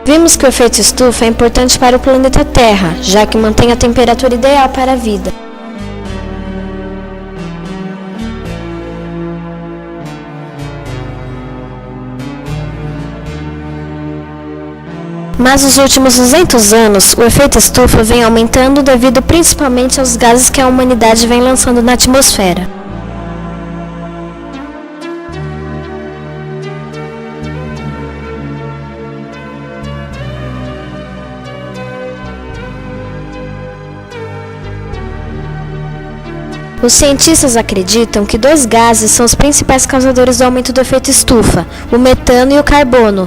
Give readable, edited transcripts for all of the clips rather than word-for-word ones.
Vimos que o efeito estufa é importante para o planeta Terra, já que mantém a temperatura ideal para a vida. Mas nos últimos 200 anos, o efeito estufa vem aumentando devido principalmente aos gases que a humanidade vem lançando na atmosfera. Os cientistas acreditam que dois gases são os principais causadores do aumento do efeito estufa, o metano e o carbono.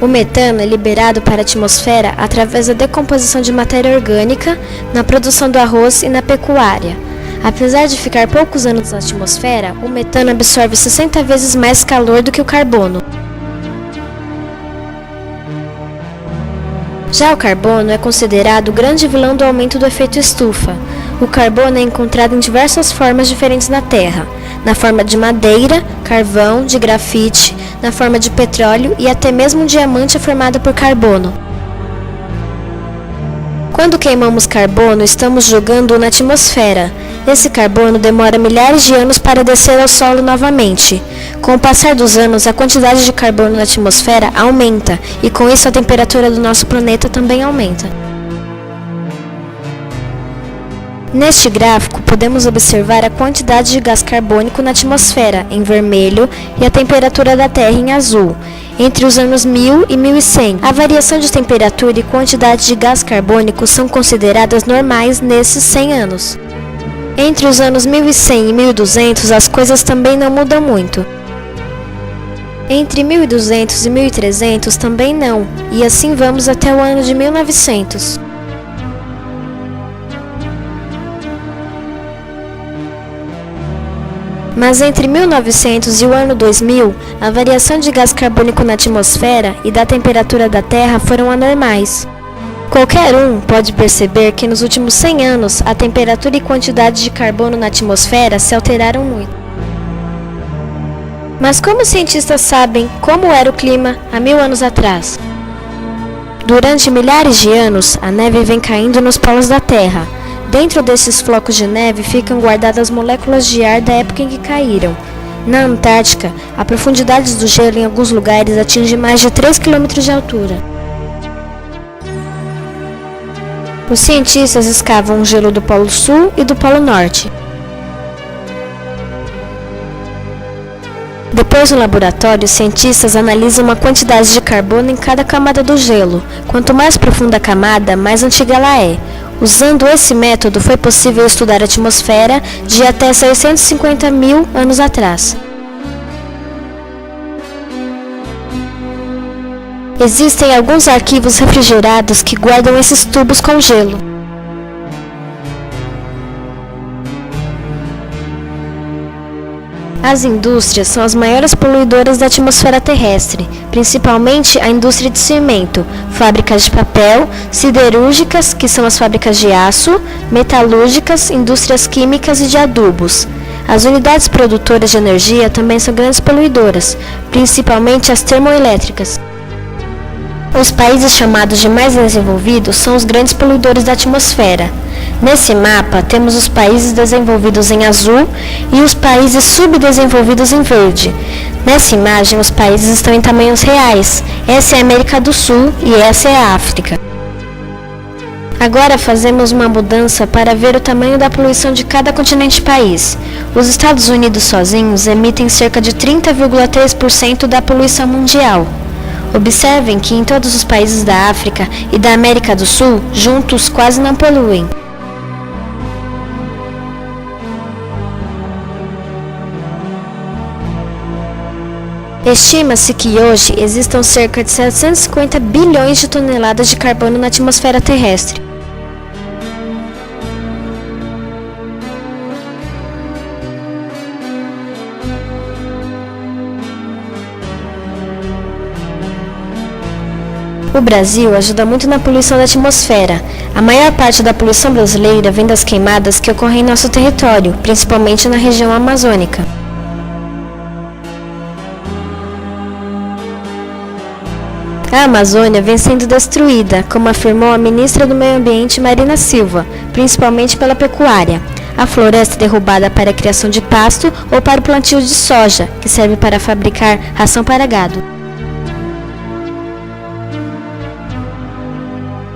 O metano é liberado para a atmosfera através da decomposição de matéria orgânica, na produção do arroz e na pecuária. Apesar de ficar poucos anos na atmosfera, o metano absorve 60 vezes mais calor do que o carbono. Já o carbono é considerado o grande vilão do aumento do efeito estufa. O carbono é encontrado em diversas formas diferentes na Terra, na forma de madeira, carvão, de grafite, na forma de petróleo e até mesmo um diamante é formado por carbono. Quando queimamos carbono, estamos jogando-o na atmosfera. Esse carbono demora milhares de anos para descer ao solo novamente. Com o passar dos anos, a quantidade de carbono na atmosfera aumenta e com isso a temperatura do nosso planeta também aumenta. Neste gráfico, podemos observar a quantidade de gás carbônico na atmosfera, em vermelho, e a temperatura da Terra, em azul, entre os anos 1000 e 1100. A variação de temperatura e quantidade de gás carbônico são consideradas normais nesses 100 anos. Entre os anos 1100 e 1200, as coisas também não mudam muito. Entre 1200 e 1300 também não, e assim vamos até o ano de 1900. Mas entre 1900 e o ano 2000, a variação de gás carbônico na atmosfera e da temperatura da Terra foram anormais. Qualquer um pode perceber que nos últimos 100 anos, a temperatura e quantidade de carbono na atmosfera se alteraram muito. Mas como os cientistas sabem como era o clima há 1000 anos atrás? Durante milhares de anos, a neve vem caindo nos polos da Terra. Dentro desses flocos de neve ficam guardadas moléculas de ar da época em que caíram. Na Antártica, a profundidade do gelo em alguns lugares atinge mais de 3 km de altura. Os cientistas escavam o gelo do Polo Sul e do Polo Norte. Depois, no laboratório, os cientistas analisam a quantidade de carbono em cada camada do gelo. Quanto mais profunda a camada, mais antiga ela é. Usando esse método, foi possível estudar a atmosfera de até 650 mil anos atrás. Existem alguns arquivos refrigerados que guardam esses tubos com gelo. As indústrias são as maiores poluidoras da atmosfera terrestre, principalmente a indústria de cimento, fábricas de papel, siderúrgicas, que são as fábricas de aço, metalúrgicas, indústrias químicas e de adubos. As unidades produtoras de energia também são grandes poluidoras, principalmente as termoelétricas. Os países chamados de mais desenvolvidos são os grandes poluidores da atmosfera. Nesse mapa, temos os países desenvolvidos em azul e os países subdesenvolvidos em verde. Nessa imagem, os países estão em tamanhos reais. Essa é a América do Sul e essa é a África. Agora fazemos uma mudança para ver o tamanho da poluição de cada continente país. Os Estados Unidos sozinhos emitem cerca de 30,3% da poluição mundial. Observem que em todos os países da África e da América do Sul, juntos quase não poluem. Estima-se que hoje existam cerca de 750 bilhões de toneladas de carbono na atmosfera terrestre. O Brasil ajuda muito na poluição da atmosfera. A maior parte da poluição brasileira vem das queimadas que ocorrem em nosso território, principalmente na região amazônica. A Amazônia vem sendo destruída, como afirmou a ministra do Meio Ambiente Marina Silva, principalmente pela pecuária. A floresta é derrubada para a criação de pasto ou para o plantio de soja, que serve para fabricar ração para gado.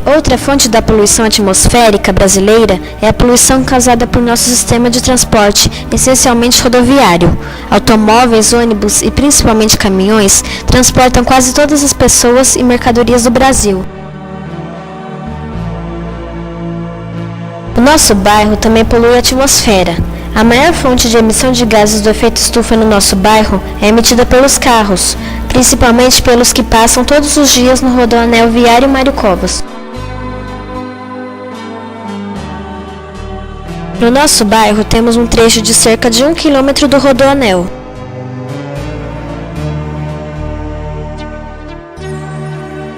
Outra fonte da poluição atmosférica brasileira é a poluição causada por nosso sistema de transporte, essencialmente rodoviário. Automóveis, ônibus e principalmente caminhões transportam quase todas as pessoas e mercadorias do Brasil. O nosso bairro também polui a atmosfera. A maior fonte de emissão de gases do efeito estufa no nosso bairro é emitida pelos carros, principalmente pelos que passam todos os dias no Rodoanel Viário Mário Covas. No nosso bairro temos um trecho de cerca de 1 km do Rodoanel.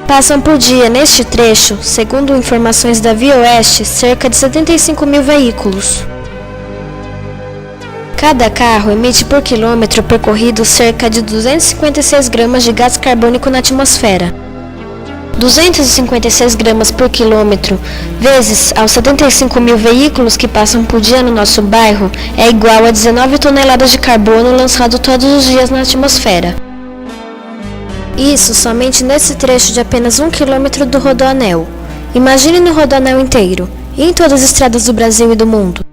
Passam por dia neste trecho, segundo informações da Via Oeste, cerca de 75 mil veículos. Cada carro emite por quilômetro percorrido cerca de 256 gramas de gás carbônico na atmosfera. 256 gramas por quilômetro vezes aos 75 mil veículos que passam por dia no nosso bairro é igual a 19 toneladas de carbono lançado todos os dias na atmosfera. Isso somente nesse trecho de apenas 1 km do Rodoanel. Imagine no Rodoanel inteiro, e em todas as estradas do Brasil e do mundo.